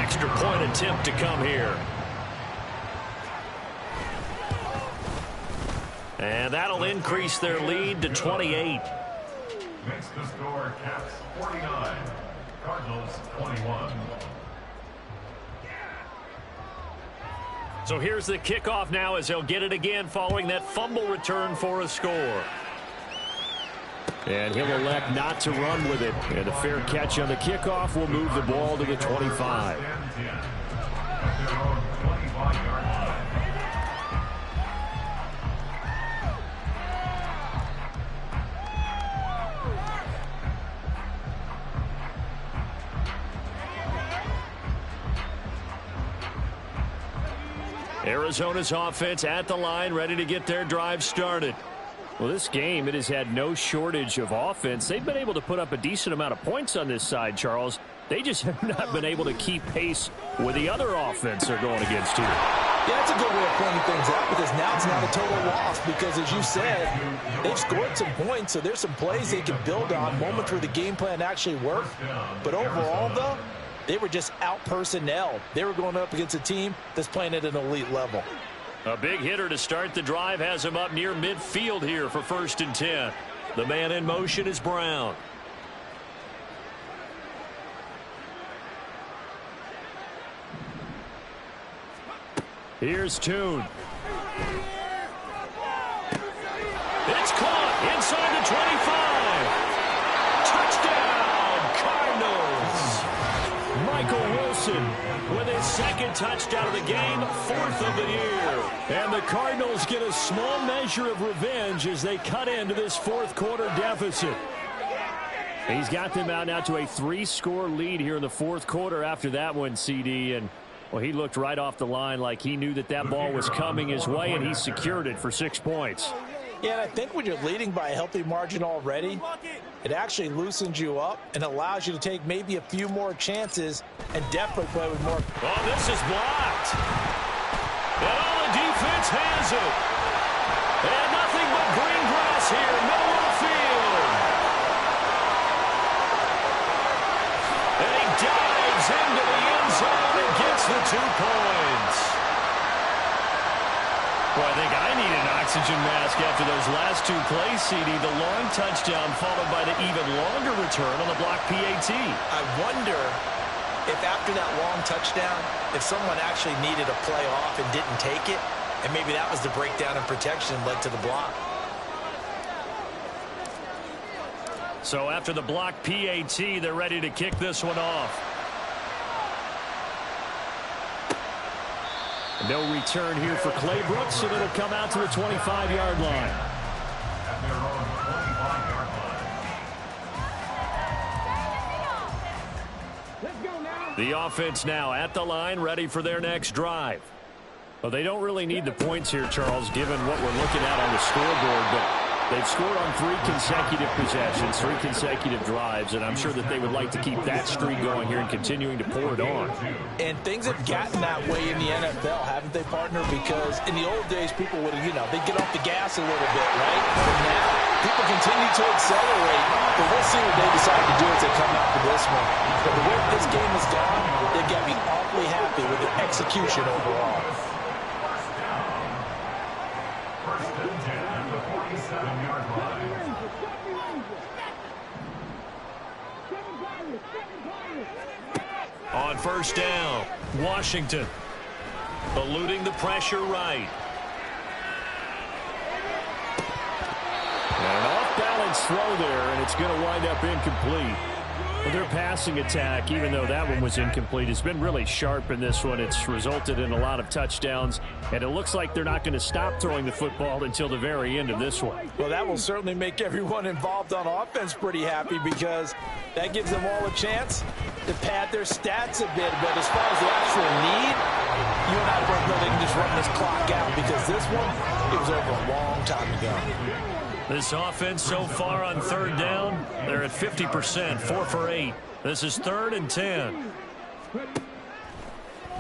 Extra point attempt to come here. And that'll increase their lead to 28. Makes the score Caps 49, Cardinals 21. So here's the kickoff now as they'll get it again following that fumble return for a score. And he'll elect not to run with it. And a fair catch on the kickoff will move the ball to the 25. Arizona's offense at the line, ready to get their drive started. Well, this game, it has had no shortage of offense. They've been able to put up a decent amount of points on this side, Charles. They just have not been able to keep pace with the other offense they're going against here. Yeah, that's a good way of pointing things out because now it's not a total loss because, as you said, they've scored some points, so there's some plays they can build on, moments where the game plan actually worked. But overall, though, they were just out-personnelled. They were going up against a team that's playing at an elite level. A big hitter to start the drive has him up near midfield here for 1st and 10. The man in motion is Brown. Here's Toon. It's caught inside the 25. Touchdown, Cardinals. Michael Wilson with his 2nd touchdown of the game, 4th of the year. And the Cardinals get a small measure of revenge as they cut into this 4th quarter deficit. He's got them out now to a 3-score lead here in the 4th quarter after that one, CD. And well, he looked right off the line like he knew that that ball was coming his way, and he secured it for 6 points. Yeah, and I think when you're leading by a healthy margin already, it actually loosens you up and allows you to take maybe a few more chances and definitely play with more. Oh, this is blocked. And all the defense has it. And nothing but green grass here, middle of the field. And he dives into the end zone and gets the 2 points. Well, I think I need an oxygen mask after those last 2 plays, CD. The long touchdown followed by the even longer return on the block PAT. I wonder if after that long touchdown, if someone actually needed a play off and didn't take it, and maybe that was the breakdown in protection that led to the block. So after the block PAT, they're ready to kick this one off. No return here for Clay Brooks, and it'll come out to the 25-yard line. At their own 25-yard line. The offense now at the line, ready for their next drive. Well, they don't really need the points here, Charles, given what we're looking at on the scoreboard, but they've scored on 3 consecutive possessions, 3 consecutive drives, and I'm sure that they would like to keep that streak going here and continuing to pour it on. And things have gotten that way in the NFL, haven't they, partner? Because in the old days, people would, they'd get off the gas a little bit, right? But now, people continue to accelerate, but we'll see what they decide to do as they come out for this one. But the way this game has gone, they've got to be awfully happy with the execution overall. On 1st down, Washington eluding the pressure right. And an off-balance throw there, and it's going to wind up incomplete. Well, their passing attack, even though that one was incomplete, has been really sharp in this one. It's resulted in a lot of touchdowns, and it looks like they're not going to stop throwing the football until the very end of this one. Well, that will certainly make everyone involved on offense pretty happy because that gives them all a chance to pad their stats a bit. But as far as the actual need, you and I both know they can just run this clock out because this one, it was over a long time ago. This offense so far on 3rd down, they're at 50%, 4 for 8. This is 3rd and 10.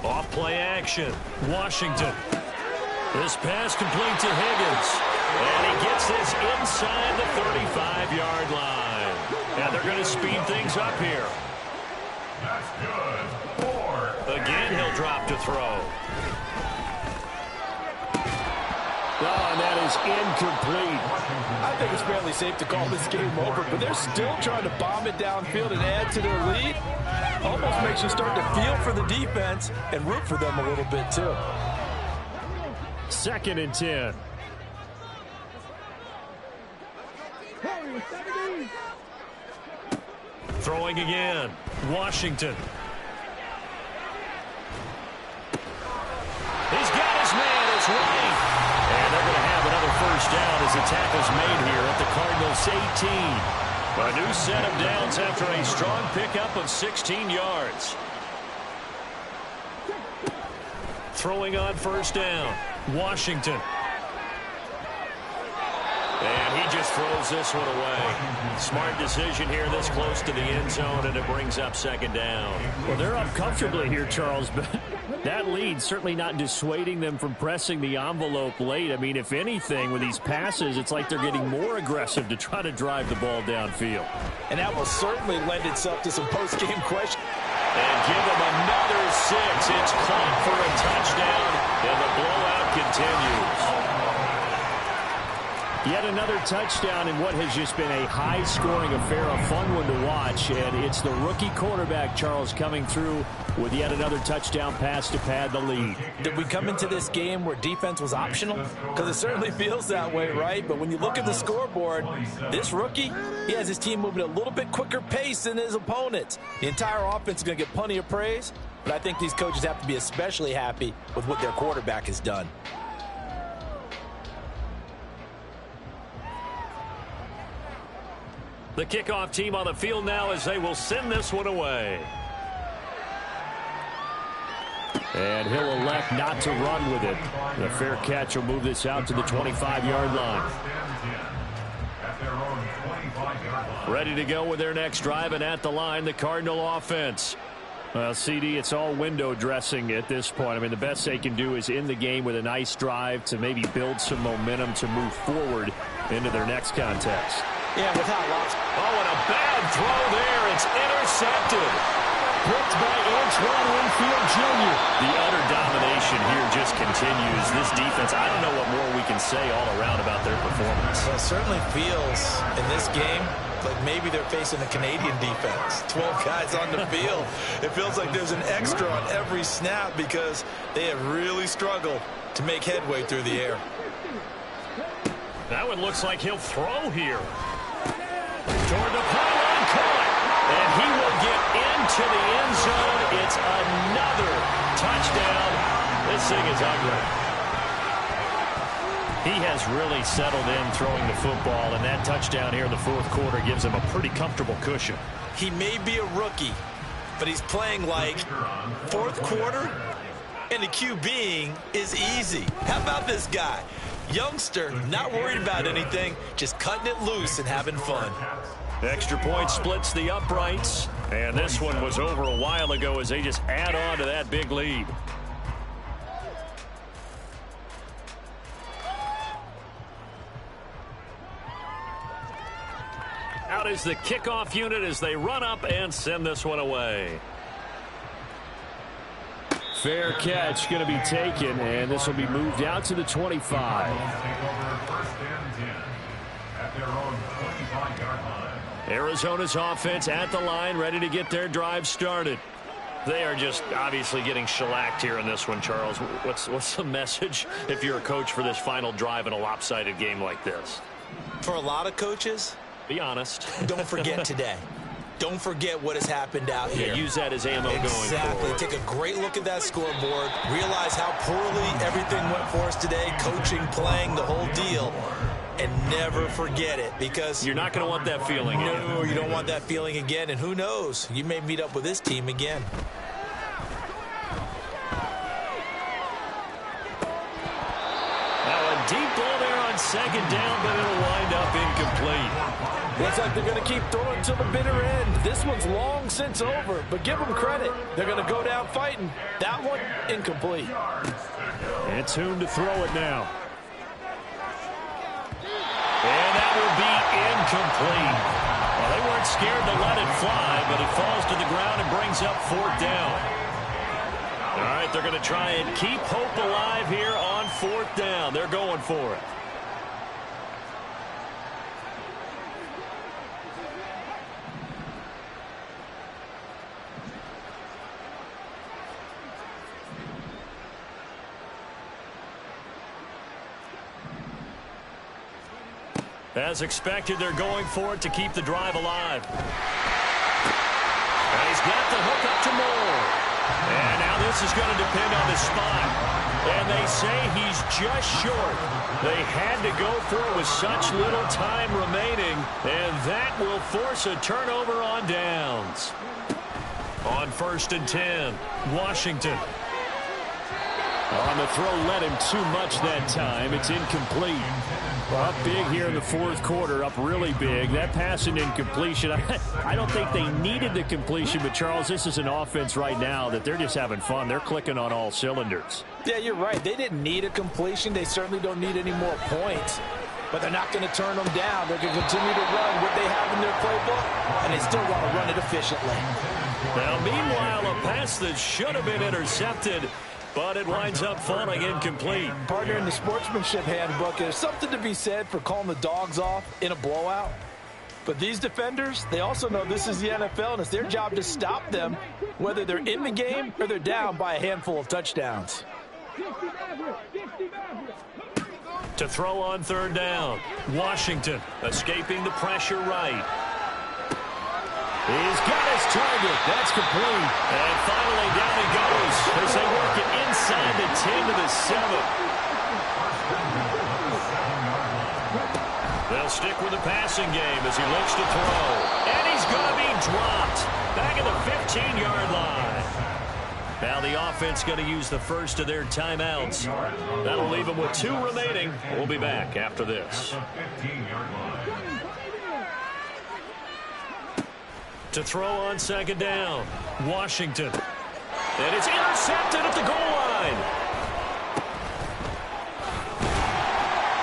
Off play action, Washington. This pass complete to Higgins. And he gets this inside the 35-yard line. And they're going to speed things up here. That's good. 4. Again, he'll drop to throw. Oh, and that is incomplete. I think it's fairly safe to call this game over, but they're still trying to bomb it downfield and add to their lead. Almost makes you start to feel for the defense and root for them a little bit, too. 2nd and 10. Throwing again, Washington. He's got his man, it's right. And they're going to have another 1st down as the tackle's made here at the Cardinals' 18. A new set of downs after a strong pickup of 16 yards. Throwing on 1st down, Washington. And just throws this one away. Smart decision here this close to the end zone, and it brings up second down. Well, they're up comfortably here, Charles, but that lead certainly not dissuading them from pressing the envelope late. I mean, if anything, with these passes, it's like they're getting more aggressive to try to drive the ball downfield. And that will certainly lend itself to some post-game questions. And give them another 6. It's caught for a touchdown, and the blowout continues. Yet another touchdown in what has just been a high-scoring affair, a fun one to watch. And it's the rookie quarterback, Charles, coming through with yet another touchdown pass to pad the lead. Did we come into this game where defense was optional? Because it certainly feels that way, right? But when you look at the scoreboard, this rookie, he has his team moving at a little bit quicker pace than his opponents. The entire offense is going to get plenty of praise, but I think these coaches have to be especially happy with what their quarterback has done. The kickoff team on the field now as they will send this one away. And he'll elect not to run with it. The fair catch will move this out to the 25-yard line. Ready to go with their next drive, and at the line, the Cardinal offense. Well, CD, it's all window dressing at this point. I mean, the best they can do is in the game with a nice drive to maybe build some momentum to move forward into their next contest. Yeah, without lots. Oh, and a bad throw there. It's intercepted. Picked by Antoine Winfield Jr. The utter domination here just continues. This defense, I don't know what more we can say all around about their performance. Well, it certainly feels in this game like maybe they're facing a Canadian defense. 12 guys on the field. It feels like there's an extra on every snap because they have really struggled to make headway through the air. That one looks like he'll throw here. Toward the pylon, caught. And he will get into the end zone. It's another touchdown. This thing is ugly. He has really settled in throwing the football, and that touchdown here in the fourth quarter gives him a pretty comfortable cushion. He may be a rookie, but he's playing like fourth quarter, and the QBing is easy. How about this guy? Youngster, not worried about anything, just cutting it loose and having fun. Extra point splits the uprights, and this one was over a while ago as they just add on to that big lead. Out is the kickoff unit as they run up and send this one away. Fair catch going to be taken, and this will be moved out to the 25. Arizona's offense at the line, ready to get their drive started. They are just obviously getting shellacked here in this one, Charles. What's the message if you're a coach for this final drive in a lopsided game like this? For a lot of coaches, be honest. Don't forget today. Don't forget what has happened out here. Yeah, use that as ammo going forward. Exactly. Take a great look at that scoreboard. Realize how poorly everything went for us today. Coaching, playing, the whole deal. And never forget it, because you're not going to want that feeling again. No, you don't want that feeling again. And who knows? You may meet up with this team again. Now a deep ball there on second down, but it'll wind up incomplete. Looks like they're going to keep throwing to the bitter end. This one's long since over, but give them credit. They're going to go down fighting. That one, incomplete. It's Hoon to throw it now. And that will be incomplete. Well, they weren't scared to let it fly, but it falls to the ground and brings up fourth down. All right, they're going to try and keep hope alive here on fourth down. They're going for it. As expected, they're going for it to keep the drive alive. And he's got the hook up to Moore. And now this is going to depend on the spot. And they say he's just short. They had to go for it with such little time remaining. And that will force a turnover on downs. On 1st and 10, Washington. On the throw, led him too much that time. It's incomplete. Well, up big here in the fourth quarter, up really big. That pass and incompletion, I don't think they needed the completion, but Charles, this is an offense right now that they're just having fun. They're clicking on all cylinders. Yeah, you're right. They didn't need a completion. They certainly don't need any more points, but they're not going to turn them down. They're going to continue to run what they have in their playbook, and they still want to run it efficiently. Now, meanwhile, a pass that should have been intercepted, but it winds up falling incomplete. Partner, in the sportsmanship handbook, there's something to be said for calling the dogs off in a blowout. But these defenders, they also know this is the NFL, and it's their job to stop them, whether they're in the game or they're down by a handful of touchdowns. To throw on third down, Washington escaping the pressure right. He's got his target. That's complete. And finally down he goes as they work it inside the 10 to the 7. They'll stick with the passing game as he looks to throw. And he's going to be dropped back at the 15-yard line. Now the offense going to use the first of their timeouts. That'll leave them with 2 remaining. We'll be back after this. To throw on second down, Washington. And it's intercepted at the goal line.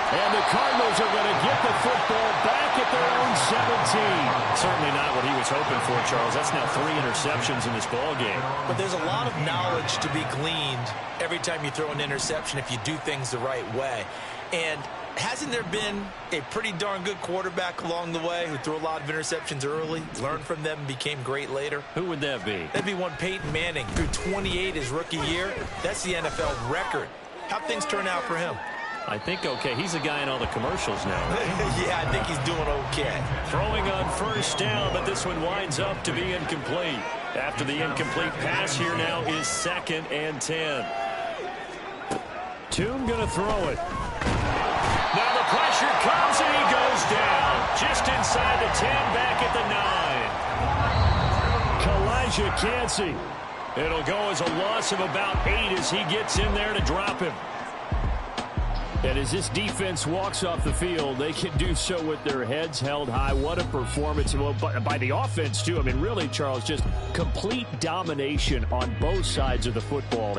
And the Cardinals are going to get the football back at their own 17. Certainly not what he was hoping for, Charles. That's now 3 interceptions in this ball game. But there's a lot of knowledge to be gleaned every time you throw an interception if you do things the right way. And hasn't there been a pretty darn good quarterback along the way who threw a lot of interceptions early, learned from them, and became great later? Who would that be? That'd be one Peyton Manning, threw 28 his rookie year. That's the NFL record. How'd things turn out for him? I think okay. He's the guy in all the commercials now, right? Yeah, I think he's doing okay. Throwing on first down, but this one winds up to be incomplete. After the incomplete pass, here now is 2nd and 10. Toon going to throw it. Now the pressure comes and he goes down. Just inside the 10, back at the 9. Kalijah Cansey. It'll go as a loss of about 8 as he gets in there to drop him. And as this defense walks off the field, they can do so with their heads held high. What a performance. Well, by the offense, too. I mean, really, Charles, just complete domination on both sides of the football.